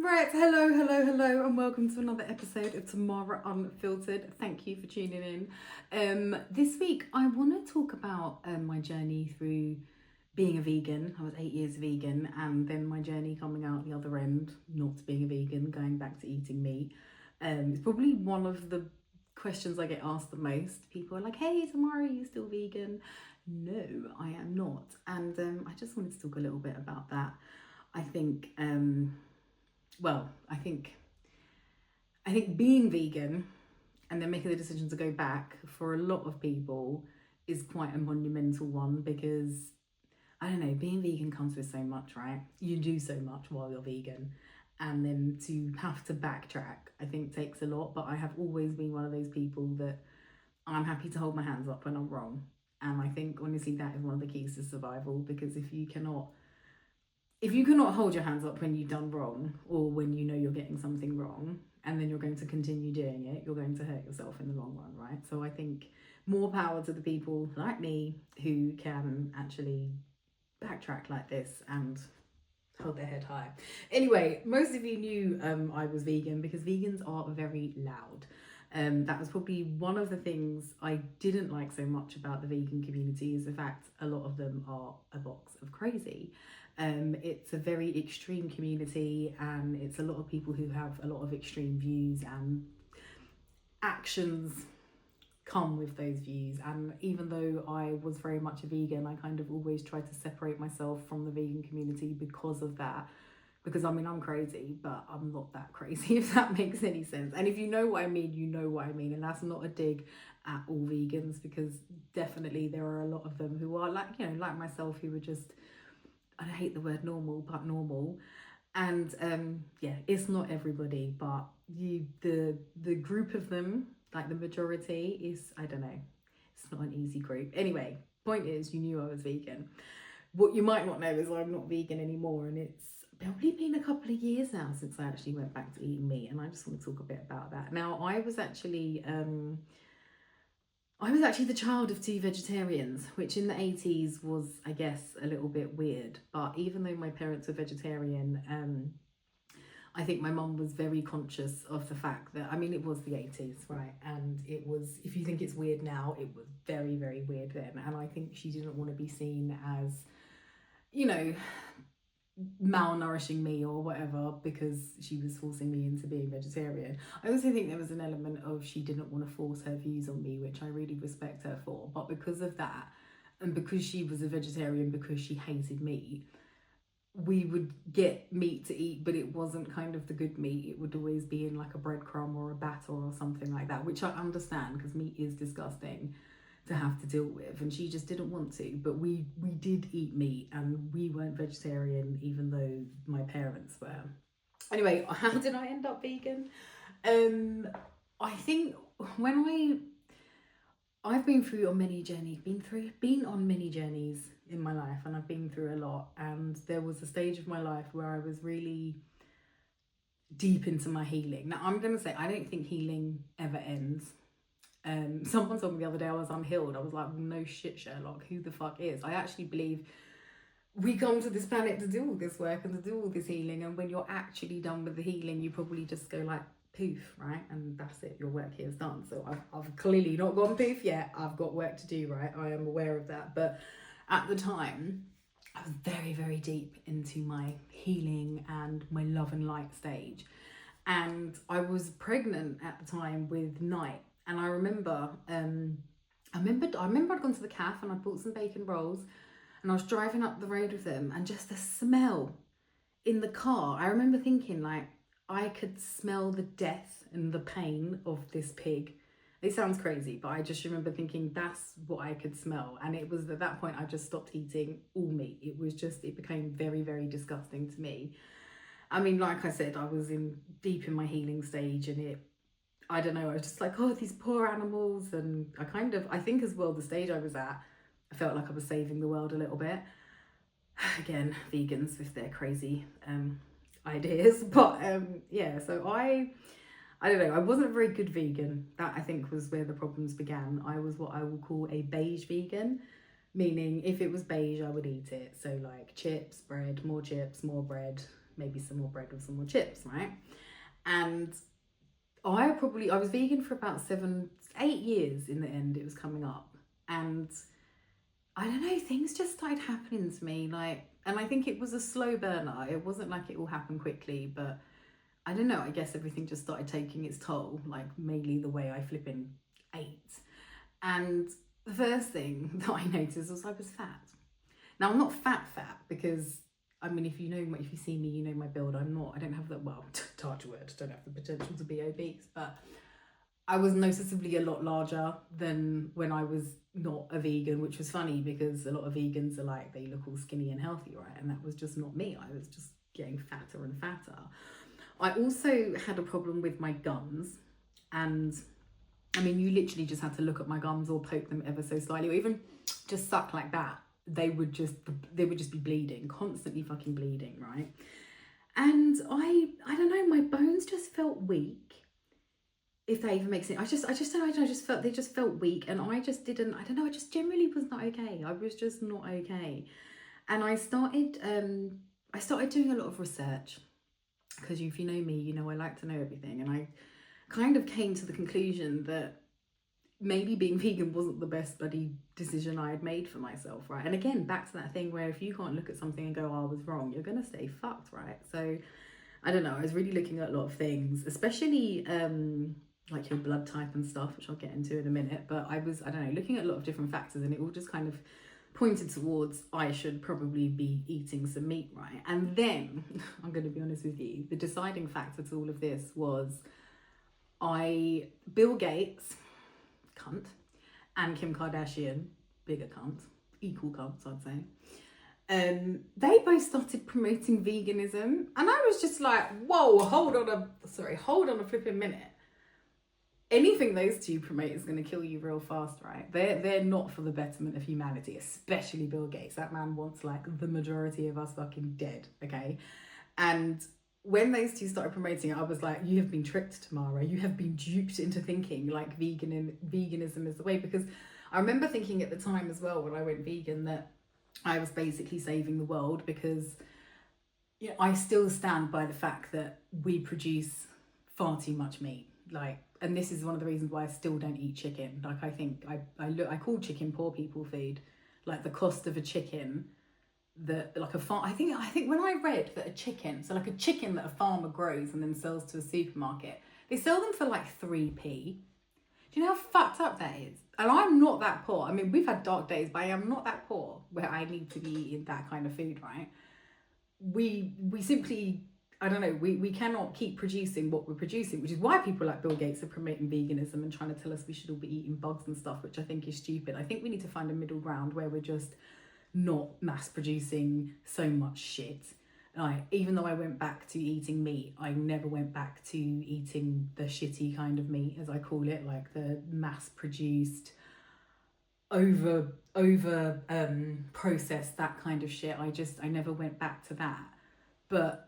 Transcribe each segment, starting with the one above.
Right, hello, and welcome to another episode of Tamara Unfiltered. Thank you for tuning in. This week, I want to talk about my journey through being a vegan. I was 8 years vegan, and then my journey coming out the other end, not being a vegan, going back to eating meat. It's probably one of the questions I get asked the most. People are like, "Hey, Tamara, are you still vegan?" No, I am not, and I just wanted to talk a little bit about that. I think. I think being vegan and then making the decision to go back for a lot of people is quite a monumental one because, I don't know, being vegan comes with so much, right? You do so much while you're vegan, and then to have to backtrack, I think takes a lot. But I have always been one of those people that I'm happy to hold my hands up when I'm wrong. And I think, honestly, that is one of the keys to survival, because if you cannot hold your hands up when you've done wrong, or when you know you're getting something wrong, and then you're going to continue doing it, you're going to hurt yourself in the long run, right? So I think more power to the people like me who can actually backtrack like this and hold their head high. Anyway, most of you knew I was vegan because vegans are very loud. That was probably one of the things I didn't like so much about the vegan community, is the fact a lot of them are a box of crazy. It's a very extreme community, and it's a lot of people who have a lot of extreme views, and actions come with those views. And even though I was very much a vegan, I kind of always tried to separate myself from the vegan community because of that. Because I mean, I'm crazy, but I'm not that crazy, if that makes any sense. And if you know what I mean, you know what I mean. And that's not a dig at all vegans, because definitely there are a lot of them who are like myself, who are just, I hate the word normal, but normal. And it's not everybody, but the group of them, like the majority, is, I don't know, it's not an easy group. Anyway, point is, you knew I was vegan. What you might not know is I'm not vegan anymore, and it's probably been a couple of years now since I actually went back to eating meat, and I just want to talk a bit about that. Now, I was actually the child of two vegetarians, which in the 80s was, I guess, a little bit weird. But even though my parents were vegetarian, I think my mum was very conscious of the fact that, I mean, it was the 80s, right? And it was, if you think it's weird now, it was very, very weird then. And I think she didn't want to be seen as, malnourishing me or whatever, because she was forcing me into being vegetarian. I also think there was an element of, she didn't want to force her views on me, which I really respect her for. But because of that, and because she was a vegetarian, because she hated meat, we would get meat to eat, but it wasn't kind of the good meat. It would always be in like a breadcrumb or a batter or something like that, which I understand, because meat is disgusting to have to deal with, and she just didn't want to. But we did eat meat, and we weren't vegetarian, even though my parents were. Anyway, how did I end up vegan? I think when I've been through on many journeys, been on many journeys in my life, and I've been through a lot. And there was a stage of my life where I was really deep into my healing. Now, I'm gonna say, I don't think healing ever ends. Someone told me the other day I was unhealed. I was like, well, no shit, Sherlock, who the fuck is? I actually believe we come to this planet to do all this work and to do all this healing, and when you're actually done with the healing, you probably just go like poof, right? And that's it, your work here is done. So I've clearly not gone poof yet. I've got work to do, right? I am aware of that. But at the time, I was very, very deep into my healing and my love and light stage. And I was pregnant at the time with Night. And I remember I'd gone to the cafe and I bought some bacon rolls, and I was driving up the road with them, and just the smell in the car, I remember thinking, like, I could smell the death and the pain of this pig. It sounds crazy, but I just remember thinking that's what I could smell. And it was at that point I just stopped eating all meat. It became very, very disgusting to me. I mean, like I said, I was deep in my healing stage, and I don't know, I was just like, oh, these poor animals. And I think as well, the stage I was at, I felt like I was saving the world a little bit. Again, vegans with their crazy ideas. But so I don't know, I wasn't a very good vegan. That, I think, was where the problems began. I was what I will call a beige vegan, meaning if it was beige, I would eat it. So like chips, bread, more bread, maybe some more bread or some more chips, right? And I was vegan for about 8 years in the end. It was coming up, and I don't know, things just started happening to me, like, and I think it was a slow burner. It wasn't like it all happened quickly, but I don't know, I guess everything just started taking its toll, like mainly the way I flipping ate. And the first thing that I noticed was I was fat. Now, I'm not fat because, I mean, if you see me, you know my build. I don't have the, well, touch word, don't have the potential to be obese, but I was noticeably a lot larger than when I was not a vegan, which was funny because a lot of vegans are like, they look all skinny and healthy, right? And that was just not me. I was just getting fatter and fatter. I also had a problem with my gums, and I mean, you literally just had to look at my gums or poke them ever so slightly, or even just suck like that. They would just be bleeding, constantly fucking bleeding, right? And I don't know, my bones just felt weak. If that even makes sense. I just felt they just felt weak, and I just didn't, I don't know, I just generally was not okay. I was just not okay. And I started doing a lot of research, because if you know me, you know I like to know everything, and I kind of came to the conclusion that maybe being vegan wasn't the best bloody decision I had made for myself, right? And again, back to that thing where if you can't look at something and go, oh, I was wrong, you're gonna stay fucked, right? So I don't know, I was really looking at a lot of things, especially like your blood type and stuff, which I'll get into in a minute. But I don't know, looking at a lot of different factors, and it all just kind of pointed towards I should probably be eating some meat, right? And then, I'm going to be honest with you, the deciding factor to all of this was Bill Gates, cunt, and Kim Kardashian, bigger cunt, equal cunts, I'd say. They both started promoting veganism, and I was just like, whoa, hold on a flipping minute. Anything those two promote is going to kill you real fast, right? They're not for the betterment of humanity, especially Bill Gates. That man wants like the majority of us fucking dead, okay? And when those two started promoting it, I was like, you have been tricked, Tamara. You have been duped into thinking like veganism is the way. Because I remember thinking at the time as well, when I went vegan, that I was basically saving the world, because you know, I still stand by the fact that we produce far too much meat. Like, and this is one of the reasons why I still don't eat chicken. Like, I think I call chicken poor people food. Like, the cost of a chicken that like a farm, I think when I read that a chicken that a farmer grows and then sells to a supermarket, they sell them for like 3p. Do you know how fucked up that is? And I'm not that poor. I mean, we've had dark days, but I am not that poor where I need to be eating that kind of food, right? We simply, I don't know, we cannot keep producing what we're producing, which is why people like Bill Gates are promoting veganism and trying to tell us we should all be eating bugs and stuff, which I think is stupid. I think we need to find a middle ground where we're just not mass producing so much shit. Like, even though I went back to eating meat, I never went back to eating the shitty kind of meat, as I call it, like the mass produced, over processed, that kind of shit. I never went back to that. But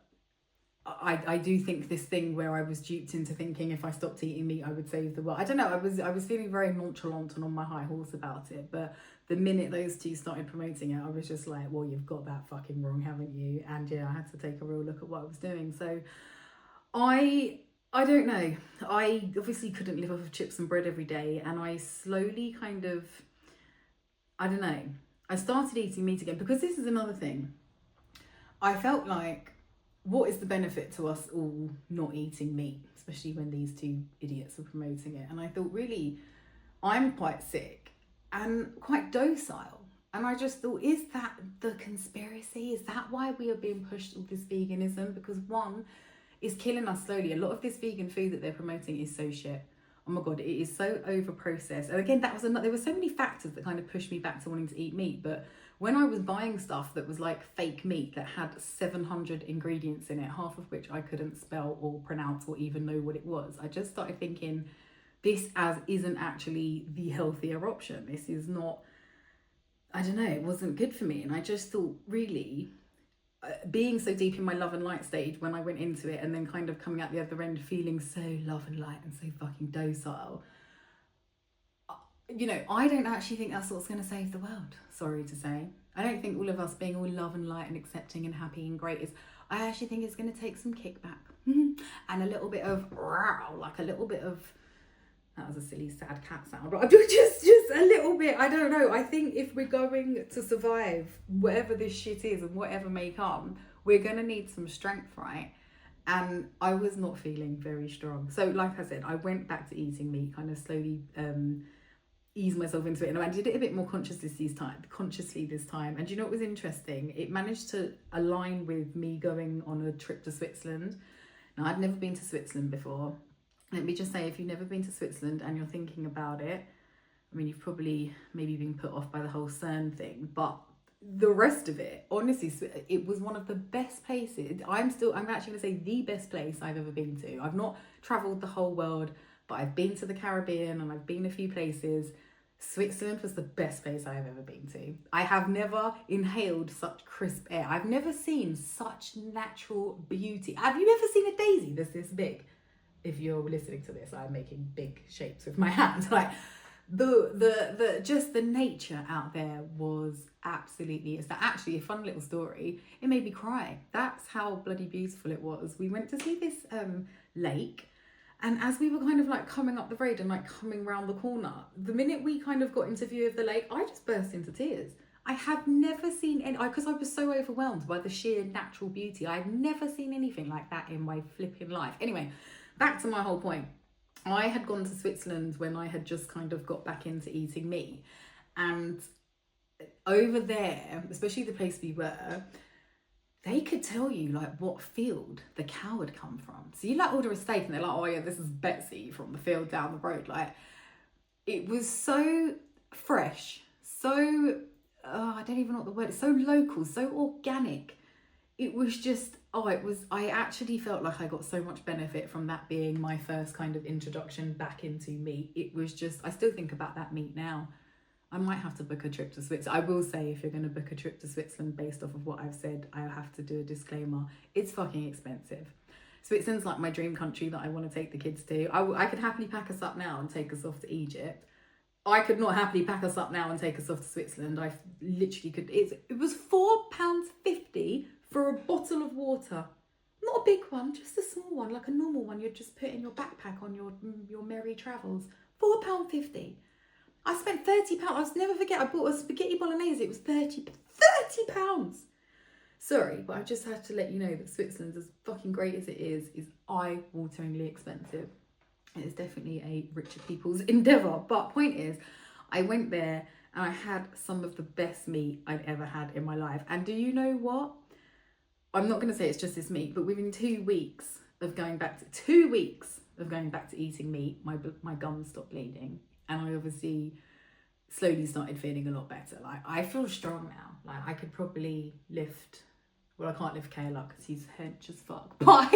I do think this thing where I was duped into thinking if I stopped eating meat I would save the world. I don't know, I was feeling very nonchalant and on my high horse about it, but the minute those two started promoting it, I was just like, well, you've got that fucking wrong, haven't you? And yeah, I had to take a real look at what I was doing. So I don't know. I obviously couldn't live off of chips and bread every day, and I slowly kind of, I don't know, I started eating meat again, because this is another thing. I felt like, what is the benefit to us all not eating meat, especially when these two idiots are promoting it? And I thought, really, I'm quite sick and quite docile. And I just thought, is that the conspiracy? Is that why we are being pushed with this veganism? Because one, it's killing us slowly. A lot of this vegan food that they're promoting is so shit. Oh my God, it is so over processed. And again, there were so many factors that kind of pushed me back to wanting to eat meat. But when I was buying stuff that was like fake meat that had 700 ingredients in it, half of which I couldn't spell or pronounce or even know what it was, I just started thinking, this isn't actually the healthier option. This is not, I don't know, it wasn't good for me. And I just thought, really, being so deep in my love and light stage when I went into it, and then kind of coming out the other end feeling so love and light and so fucking docile, you know, I don't actually think that's what's going to save the world, sorry to say. I don't think all of us being all love and light and accepting and happy and great is, I actually think it's going to take some kickback and a little bit of, like a little bit of, that was a silly sad cat sound, but just a little bit, I don't know. I think if we're going to survive whatever this shit is and whatever may come, we're going to need some strength, right? And I was not feeling very strong. So like I said, I went back to eating meat, kind of slowly ease myself into it, and I did it a bit more consciously this time. And do you know what was interesting? It managed to align with me going on a trip to Switzerland. Now, I'd never been to Switzerland before. Let me just say, if you've never been to Switzerland and you're thinking about it, I mean, you've probably maybe been put off by the whole CERN thing, but the rest of it, honestly, it was one of the best places. I'm actually going to say the best place I've ever been to. I've not travelled the whole world, but I've been to the Caribbean and I've been a few places. Switzerland was the best place I've ever been to. I have never inhaled such crisp air. I've never seen such natural beauty. Have you ever seen a daisy that's this big? If you're listening to this, I'm making big shapes with my hand. Like the nature out there was absolutely, it's actually a fun little story. It made me cry. That's how bloody beautiful it was. We went to see this lake, and as we were kind of like coming up the road and like coming round the corner, the minute we kind of got into view of the lake, I just burst into tears. I have never seen any, because I was so overwhelmed by the sheer natural beauty. I've never seen anything like that in my flipping life. Anyway, back to my whole point. I had gone to Switzerland when I had just kind of got back into eating meat. And over there, especially the place we were, they could tell you like what field the cow had come from. So you like order a steak and they're like, oh yeah, this is Betsy from the field down the road. Like, it was so fresh, so, I don't even know what the word is, so local, so organic. It was just, I actually felt like I got so much benefit from that being my first kind of introduction back into meat. It was just, I still think about that meat now. I might have to book a trip to Switzerland. I will say, if you're going to book a trip to Switzerland based off of what I've said, I'll have to do a disclaimer. It's fucking expensive. Switzerland's like my dream country that I want to take the kids to. I could happily pack us up now and take us off to Egypt. I could not happily pack us up now and take us off to Switzerland. I literally could. It was £4.50 for a bottle of water. Not a big one, just a small one, like a normal one you'd just put in your backpack on your merry travels. £4.50. I spent £30. I'll never forget, I bought a spaghetti bolognese. It was £30. Sorry, but I just had to let you know that Switzerland, as fucking great as it is eye-wateringly expensive. It is definitely a richer people's endeavour. But point is, I went there and I had some of the best meat I've ever had in my life. And do you know what? I'm not going to say it's just this meat, but within 2 weeks of going back to eating meat, my gums stopped bleeding. And I obviously slowly started feeling a lot better. Like, I feel strong now. Like, I could probably lift, well, I can't lift Kale up because he's hench as fuck. But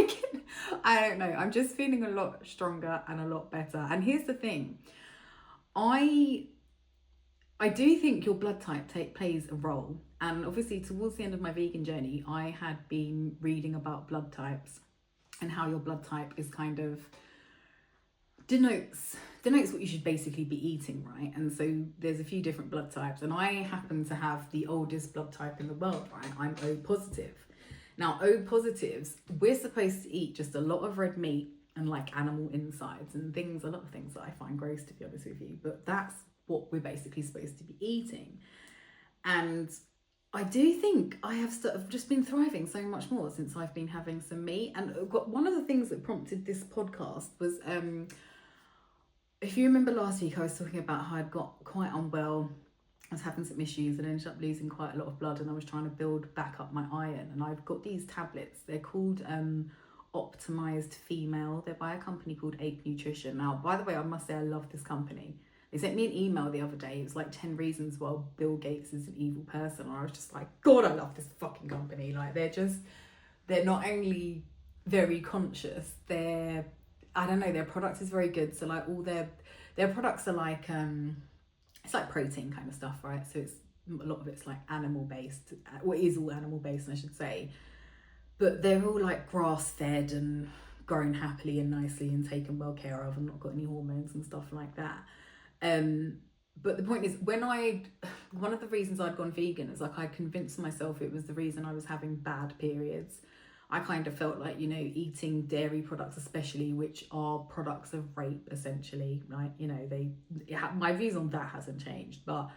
I don't know. I'm just feeling a lot stronger and a lot better. And here's the thing. I do think your blood type plays a role. And obviously towards the end of my vegan journey, I had been reading about blood types and how your blood type is kind of denotes what you should basically be eating, right? And so there's a few different blood types, and I happen to have the oldest blood type in the world, right? I'm O positive. Now, O positives, we're supposed to eat just a lot of red meat and like animal insides and things, a lot of things that I find gross, to be honest with you, but that's what we're basically supposed to be eating. And I do think I have just been thriving so much more since I've been having some meat. And one of the things that prompted this podcast was, if you remember last week, I was talking about how I'd got quite unwell. I was having some issues and ended up losing quite a lot of blood, and I was trying to build back up my iron. And I've got these tablets. They're called Optimised Female. They're by a company called Ape Nutrition. Now, by the way, I must say I love this company. They sent me an email the other day. It was like 10 reasons why Bill Gates is an evil person. And I was just like, God, I love this fucking company. Like, they're not only very conscious, I don't know, their product is very good. So like all their products are like, it's like protein kind of stuff, right? So it's a lot of it's like animal based, or is all animal based, I should say. But they're all like grass fed and grown happily and nicely and taken well care of and not got any hormones and stuff like that. But the point is, one of the reasons I'd gone vegan is like I convinced myself it was the reason I was having bad periods. I kind of felt like, you know, eating dairy products especially, which are products of rape essentially, right? You know, my views on that hasn't changed, but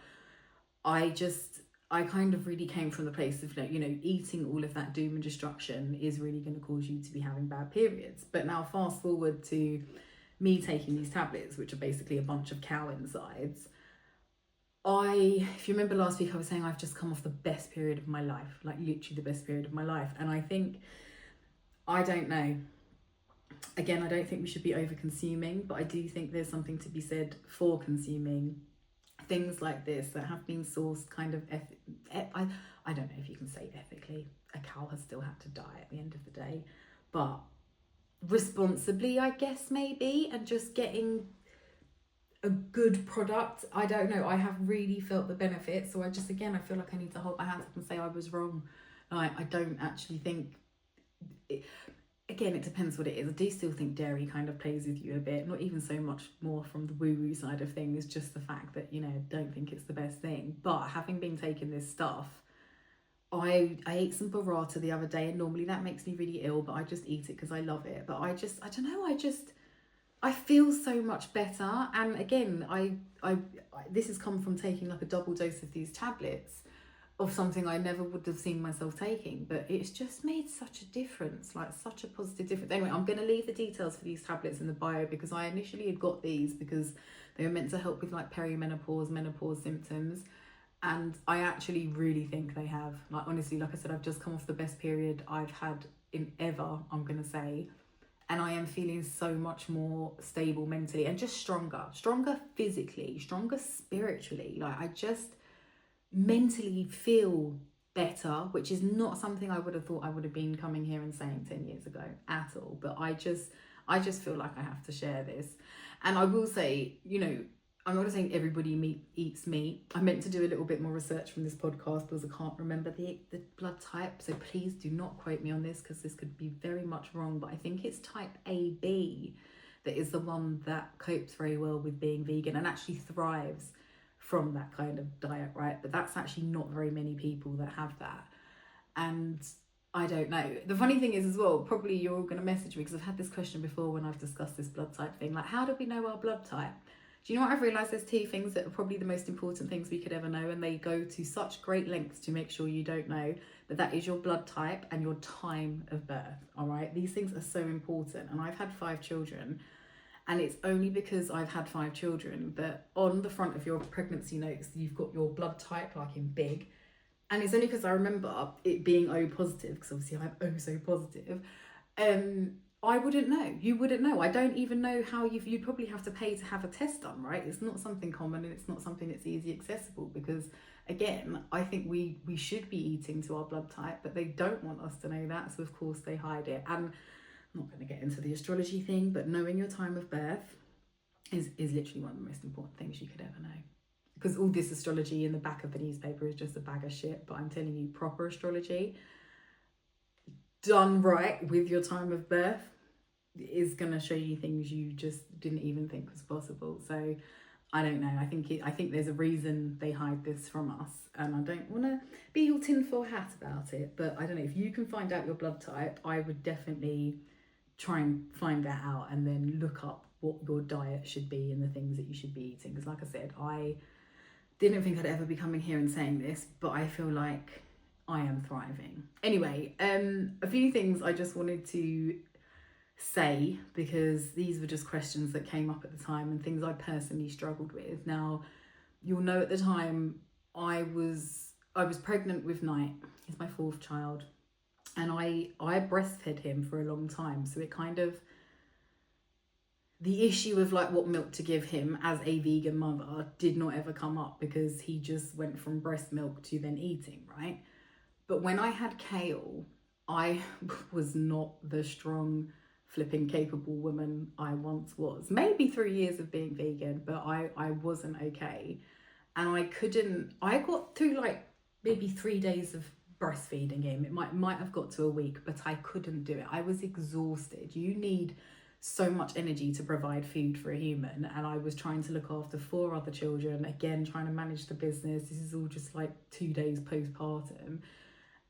I kind of really came from the place of, like, you know, eating all of that doom and destruction is really going to cause you to be having bad periods. But now fast forward to me taking these tablets, which are basically a bunch of cow insides. If you remember last week, I was saying I've just come off the best period of my life, like literally the best period of my life. And I think, I don't know, again, I don't think we should be over consuming, but I do think there's something to be said for consuming things like this that have been sourced kind of, I don't know if you can say ethically, a cow has still had to die at the end of the day, but responsibly, I guess, maybe, and just getting a good product. I don't know, I have really felt the benefit. So I feel like I need to hold my hands up and say I was wrong. Like, I don't actually think again, it depends what it is. I do still think dairy kind of plays with you a bit, not even so much more from the woo-woo side of things, just the fact that, you know, I don't think it's the best thing. But having been taking this stuff, I ate some burrata the other day, and normally that makes me really ill, but I just eat it because I love it. But I don't know, I feel so much better. And again, this has come from taking like a double dose of these tablets of something I never would have seen myself taking, but it's just made such a difference, like such a positive difference. Anyway, I'm going to leave the details for these tablets in the bio, because I initially had got these because they were meant to help with like perimenopause, menopause symptoms, and I actually really think they have. Like, honestly, like I said, I've just come off the best period I've had in ever, I'm going to say, and I am feeling so much more stable mentally and just stronger physically, stronger spiritually. Like, I just mentally feel better, which is not something I would have thought I would have been coming here and saying 10 years ago at all. But I just feel like I have to share this. And I will say, you know, I'm not saying everybody eats meat. I meant to do a little bit more research from this podcast because I can't remember the blood type. So please do not quote me on this, because this could be very much wrong. But I think it's type AB that is the one that copes very well with being vegan and actually thrives from that kind of diet, right? But that's actually not very many people that have that. And I don't know. The funny thing is as well, probably you're all going to message me, because I've had this question before when I've discussed this blood type thing. Like, how do we know our blood type? Do you know what I've realised? There's two things that are probably the most important things we could ever know, and they go to such great lengths to make sure you don't know, but that is your blood type and your time of birth, all right? These things are so important. And I've had 5 children, and it's only because I've had 5 children that on the front of your pregnancy notes, you've got your blood type, like in big. And it's only because I remember it being O positive, because obviously I'm O so positive. I wouldn't know. You wouldn't know. I don't even know how you'd probably have to pay to have a test done, right? It's not something common, and it's not something that's easy accessible, because again, I think we should be eating to our blood type, but they don't want us to know that. So of course they hide it. And I'm not going to get into the astrology thing, but knowing your time of birth is literally one of the most important things you could ever know. Because all this astrology in the back of the newspaper is just a bag of shit, but I'm telling you, proper astrology done right with your time of birth is going to show you things you just didn't even think was possible. So I don't know. I think there's a reason they hide this from us, and I don't want to be all tinfoil hat about it. But I don't know, if you can find out your blood type, I would definitely try and find that out, and then look up what your diet should be and the things that you should be eating. Because like I said, I didn't think I'd ever be coming here and saying this, but I feel like I am thriving. Anyway, a few things I just wanted to say, because these were just questions that came up at the time and things I personally struggled with. Now, you'll know at the time I was pregnant with Knight. He's my 4th child. And I breastfed him for a long time. So it kind of, the issue of like what milk to give him as a vegan mother did not ever come up, because he just went from breast milk to then eating, right? But when I had Kale, I was not the strong, flipping, capable woman I once was. Maybe 3 years of being vegan, but I wasn't okay. And I got through like maybe 3 days of breastfeeding him. It might have got to a week, but I couldn't do it. I was exhausted. You need so much energy to provide food for a human, and I was trying to look after 4 other children, again trying to manage the business. This is all just like 2 days postpartum,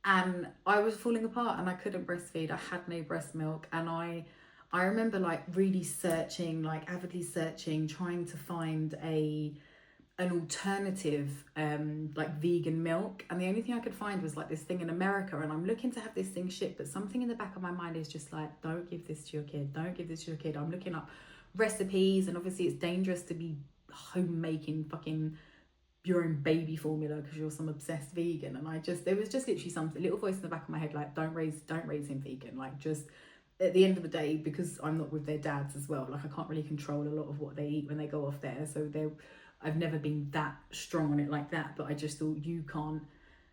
and I was falling apart and I couldn't breastfeed. I had no breast milk, and I remember like really searching, like avidly searching, trying to find an alternative like vegan milk, and the only thing I could find was like this thing in America, and I'm looking to have this thing shipped, but something in the back of my mind is just like, don't give this to your kid, don't give this to your kid. I'm looking up recipes, and obviously it's dangerous to be home making fucking your own baby formula because you're some obsessed vegan. And there was just literally something, a little voice in the back of my head like, don't raise him vegan. Like, just at the end of the day, because I'm not with their dads as well, like I can't really control a lot of what they eat when they go off there, so I've never been that strong on it like that, but I just thought, you can't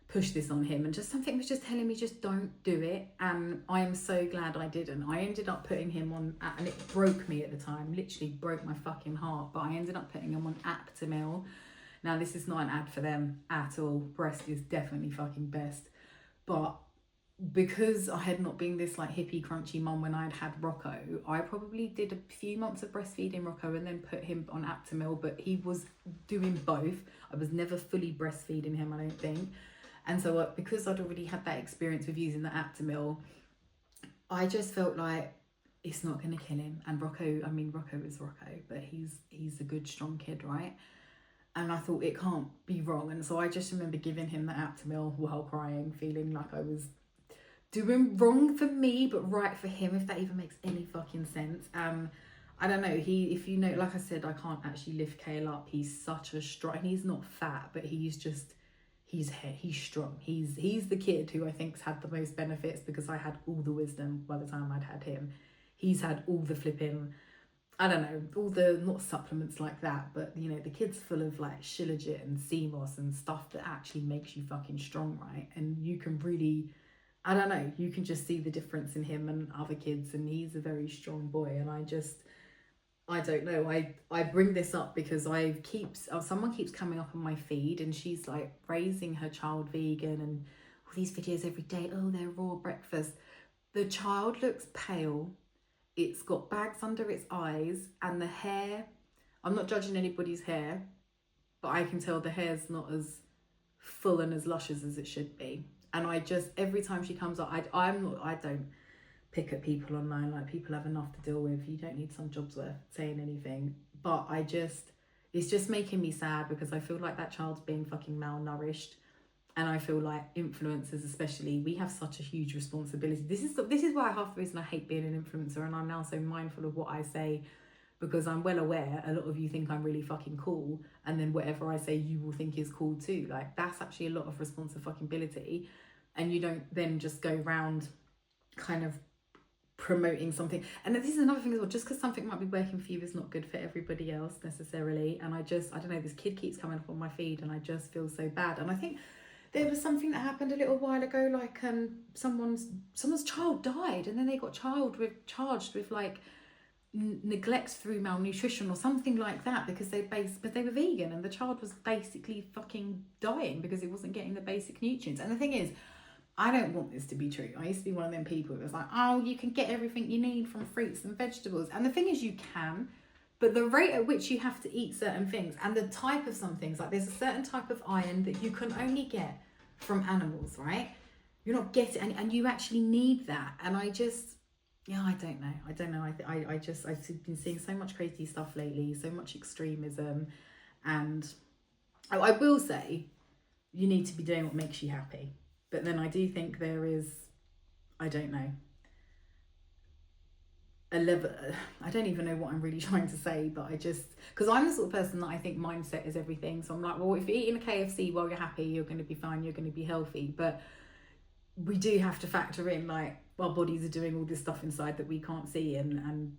push this on him. And just something was just telling me, just don't do it. And I am so glad I didn't. I ended up putting him on, and it broke me at the time, literally broke my fucking heart, but I ended up putting him on Optimised. Now, this is not an ad for them at all. Breast is definitely fucking best. But because I had not been this like hippie crunchy mum when I'd had Rocco, I probably did a few months of breastfeeding Rocco and then put him on Optimised, but he was doing both. I was never fully breastfeeding him, I don't think. And so because I'd already had that experience with using the Optimised, I just felt like it's not going to kill him. And Rocco is Rocco, but he's a good, strong kid, right? And I thought, it can't be wrong. And so I just remember giving him the Optimised while crying, feeling like I was doing wrong for me, but right for him, if that even makes any fucking sense. I don't know, if you know, like I said, I can't actually lift Kale up. He's such a strong, he's not fat, but he's strong. He's the kid who I think's had the most benefits, because I had all the wisdom by the time I'd had him. He's had all the flipping, I don't know, all the, not supplements like that, but you know, the kid's full of like Shilajit and CMOS and stuff that actually makes you fucking strong, right? And you can really, I don't know, you can just see the difference in him and other kids, and he's a very strong boy. And I don't know, I bring this up because someone keeps coming up on my feed, and she's like raising her child vegan and all these videos every day. Oh, their raw breakfast. The child looks pale. It's got bags under its eyes, and the hair, I'm not judging anybody's hair, but I can tell the hair's not as full and as luscious as it should be. And I just, every time she comes up, I don't pick at people online. Like, people have enough to deal with. You don't need some jobs worth saying anything. But it's just making me sad, because I feel like that child's being fucking malnourished. And I feel like influencers especially, we have such a huge responsibility. This is why half the reason I hate being an influencer, and I'm now so mindful of what I say, because I'm well aware a lot of you think I'm really fucking cool, and then whatever I say you will think is cool too. Like, that's actually a lot of responsibility, and you don't then just go around kind of promoting something. And this is another thing as well, just because something might be working for you is not good for everybody else necessarily. And I don't know, this kid keeps coming up on my feed, and I just feel so bad. And I think there was something that happened a little while ago, like someone's child died, and then they got charged with like neglect through malnutrition or something like that, because they were vegan, and the child was basically fucking dying because it wasn't getting the basic nutrients. And the thing is, I don't want this to be true. I used to be one of them people who was like, oh, you can get everything you need from fruits and vegetables. And the thing is, you can, but the rate at which you have to eat certain things, and the type of some things, like there's a certain type of iron that you can only get from animals, right? You're not getting, and you actually need that. And I don't know. I've been seeing so much crazy stuff lately, so much extremism. And I will say, you need to be doing what makes you happy. But then I do think there is, I don't know, a level, I don't even know what I'm really trying to say, but because I'm the sort of person that I think mindset is everything. So I'm like, well, if you're eating a KFC while you're happy, you're going to be fine, you're going to be healthy. But we do have to factor in, like, our bodies are doing all this stuff inside that we can't see, and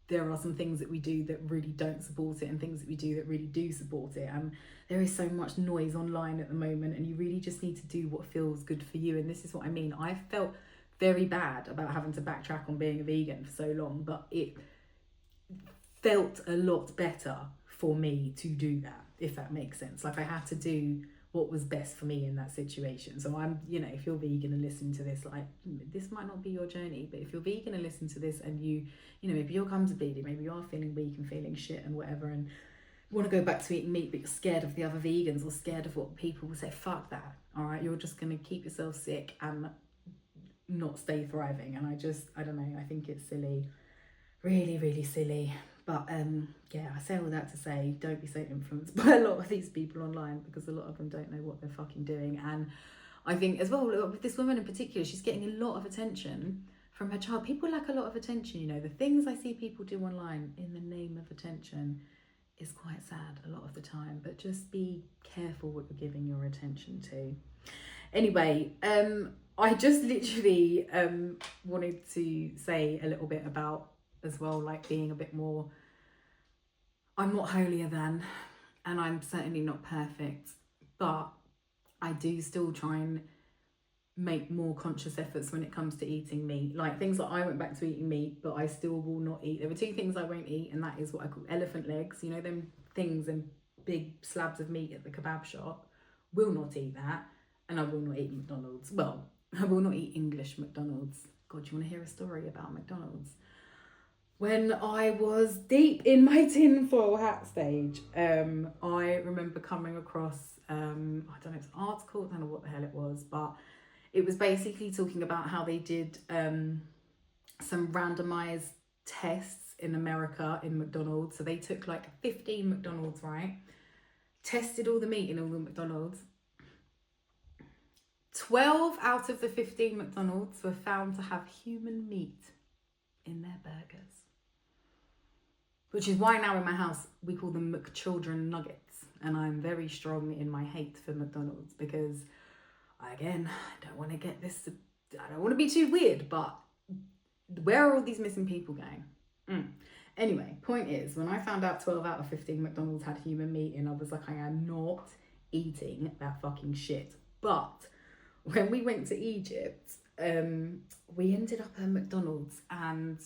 there are some things that we do that really don't support it, and things that we do that really do support it. And there is so much noise online at the moment, and you really just need to do what feels good for you. And this is what I mean. I felt very bad about having to backtrack on being a vegan for so long, but it felt a lot better for me to do that, if that makes sense. Like, I had to do what was best for me in that situation. So I'm, if you're vegan and listening to this, like, this might not be your journey, but if you're vegan and listen to this, and maybe your gums are bleeding, maybe you are feeling weak and feeling shit and whatever, and want to go back to eating meat, but you're scared of the other vegans or scared of what people will say, fuck that. All right, you're just going to keep yourself sick and not stay thriving. And I don't know, I think it's silly, really, really silly. But yeah, I say all that to say, don't be so influenced by a lot of these people online, because a lot of them don't know what they're fucking doing. And I think as well, with this woman in particular, she's getting a lot of attention from her child. People lack a lot of attention, you know. The things I see people do online in the name of attention is quite sad a lot of the time. But just be careful what you're giving your attention to. Anyway, I just literally wanted to say a little bit about as well, like being a bit more, I'm not holier than, and I'm certainly not perfect, but I do still try and make more conscious efforts when it comes to eating meat. Like things like I went back to eating meat, but I still will not eat. There were two things I won't eat, and that is what I call elephant legs. You know, them things and big slabs of meat at the kebab shop. Will not eat that. And I will not eat McDonald's. Well, I will not eat English McDonald's. God, you want to hear a story about McDonald's? When I was deep in my tinfoil hat stage, I remember coming across, I don't know, it's an article, I don't know what the hell it was, but it was basically talking about how they did some randomized tests in America in McDonald's. So they took like 15 McDonald's, right? Tested all the meat in all the McDonald's. 12 out of the 15 McDonald's were found to have human meat in their burgers. Which is why now in my house we call them McChildren nuggets. And I'm very strong in my hate for McDonald's because, again, I don't want to get this, I don't want to be too weird, but where are all these missing people going? Anyway, point is, when I found out 12 out of 15 McDonald's had human meat in, I was like, I am not eating that fucking shit. But when we went to Egypt, we ended up at McDonald's, and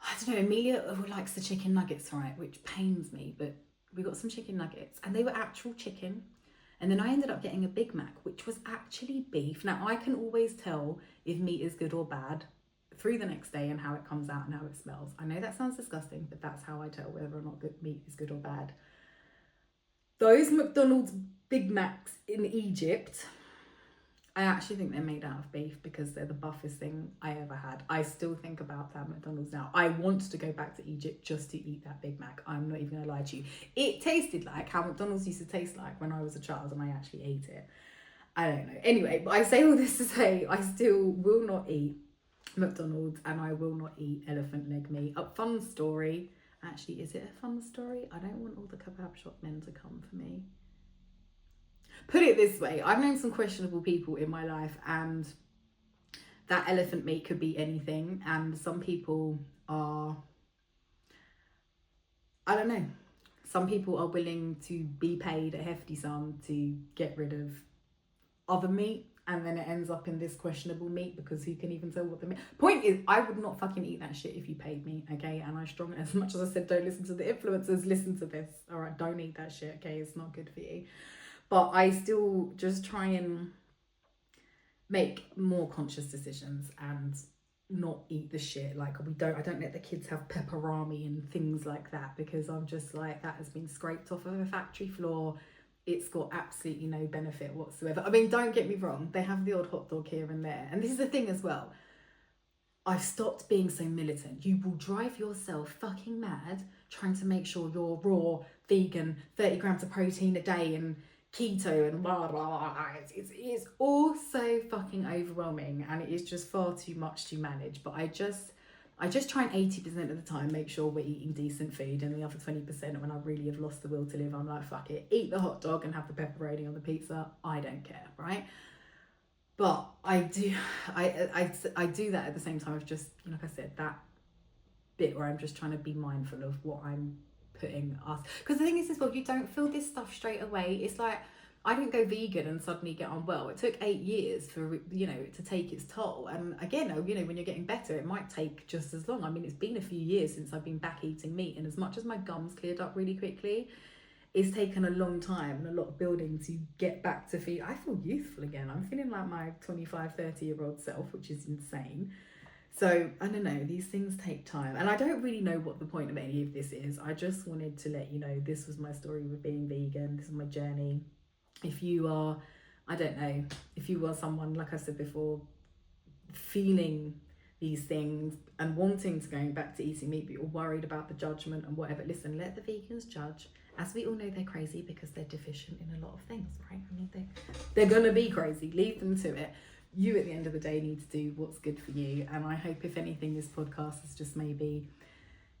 I don't know, Amelia likes the chicken nuggets, right? Which pains me, but we got some chicken nuggets and they were actual chicken. And then I ended up getting a Big Mac, which was actually beef. Now, I can always tell if meat is good or bad through the next day and how it comes out and how it smells. I know that sounds disgusting, but that's how I tell whether or not good meat is good or bad. Those McDonald's Big Macs in Egypt, I actually think they're made out of beef because they're the buffest thing I ever had. I still think about that McDonald's now. I want to go back to Egypt just to eat that Big Mac. I'm not even gonna lie to you. It tasted like how McDonald's used to taste like when I was a child and I actually ate it. I don't know. Anyway, but I say all this to say I still will not eat McDonald's and I will not eat elephant leg meat. A fun story. Actually, is it a fun story? I don't want all the kebab shop men to come for me. Put it this way, I've known some questionable people in my life, and that elephant meat could be anything, and some people are, I don't know, some people are willing to be paid a hefty sum to get rid of other meat, and then it ends up in this questionable meat because who can even tell what the meat. Point is, I would not fucking eat that shit if you paid me, okay? And I strongly, as much as I said don't listen to the influencers, listen to this, all right? Don't eat that shit, okay? It's not good for you. But I still just try and make more conscious decisions and not eat the shit. Like I don't let the kids have pepperami and things like that, because I'm just like, that has been scraped off of a factory floor. It's got absolutely no benefit whatsoever. I mean, don't get me wrong, they have the odd hot dog here and there. And this is the thing as well. I've stopped being so militant. You will drive yourself fucking mad trying to make sure you're raw, vegan, 30 grams of protein a day and keto and blah, blah, blah. It's all so fucking overwhelming, and it is just far too much to manage. But I just try and 80% of the time make sure we're eating decent food, and the other 20% when I really have lost the will to live, I'm like, fuck it, eat the hot dog and have the pepperoni on the pizza. I don't care, right? But I do that at the same time of just, like I said, that bit where I'm just trying to be mindful of what I'm putting us, because the thing is as well, you don't feel this stuff straight away. It's like, I didn't go vegan and suddenly get unwell. It took 8 years for, you know, to take its toll. And again, you know, when you're getting better, it might take just as long. I mean, it's been a few years since I've been back eating meat, and as much as my gums cleared up really quickly, it's taken a long time and a lot of building to get back to feel, I feel youthful again. I'm feeling like my 25, 30-year-old self, which is insane. So I don't know, these things take time, and I don't really know what the point of any of this is. I just wanted to let you know this was my story with being vegan. This is my journey. If you are, I don't know, if you are someone, like I said before, feeling these things and wanting to going back to eating meat, but you're worried about the judgment and whatever, listen, let the vegans judge. As we all know, they're crazy because they're deficient in a lot of things, right? I mean, they're gonna be crazy. Leave them to it. You, at the end of the day, need to do what's good for you. And I hope, if anything, this podcast is just maybe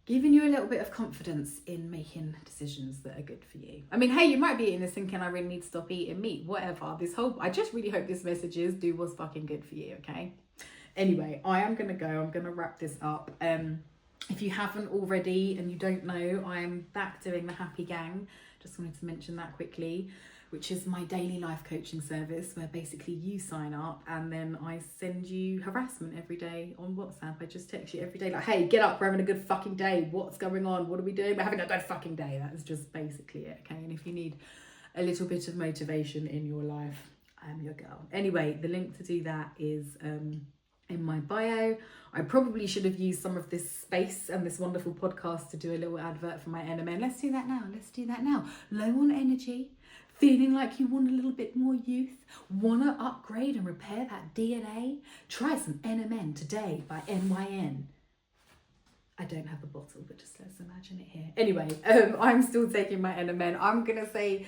giving you a little bit of confidence in making decisions that are good for you. I mean, hey, you might be eating this thinking, I really need to stop eating meat, whatever. I just really hope this message is do what's fucking good for you, okay? Anyway, I am going to go. I'm going to wrap this up. If you haven't already and you don't know, I'm back doing the Happy Gang. Just wanted to mention that quickly, which is my daily life coaching service where basically you sign up and then I send you harassment every day on WhatsApp. I just text you every day like, hey, get up, we're having a good fucking day. What's going on? What are we doing? We're having a good fucking day. That is just basically it, okay? And if you need a little bit of motivation in your life, I'm your girl. Anyway, the link to do that is in my bio. I probably should have used some of this space and this wonderful podcast to do a little advert for my NMN. Let's do that now. Low on energy, feeling like you want a little bit more youth, want to upgrade and repair that DNA? Try some NMN today by NYN. I don't have a bottle, but just let's imagine it here. Anyway, I'm still taking my NMN. I'm going to say,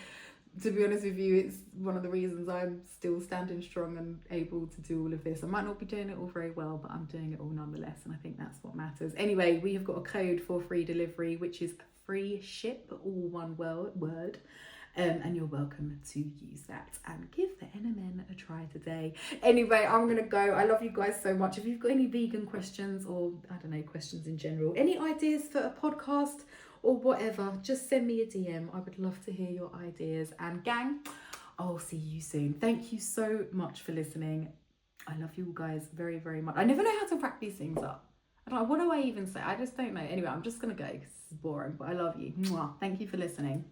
to be honest with you, it's one of the reasons I'm still standing strong and able to do all of this. I might not be doing it all very well, but I'm doing it all nonetheless, and I think that's what matters. Anyway, we have got a code for free delivery, which is free ship, all one word. And you're welcome to use that and give the NMN a try today. Anyway, I'm gonna go. I love you guys so much. If you've got any vegan questions or I don't know, questions in general, any ideas for a podcast or whatever, just send me a DM. I would love to hear your ideas. And gang, I'll see you soon. Thank you so much for listening. I love you guys very, very much. I never know how to wrap these things up. I don't know, what do I even say? I just don't know. Anyway, I'm just gonna go because this is boring, but I love you. Mwah. Thank you for listening.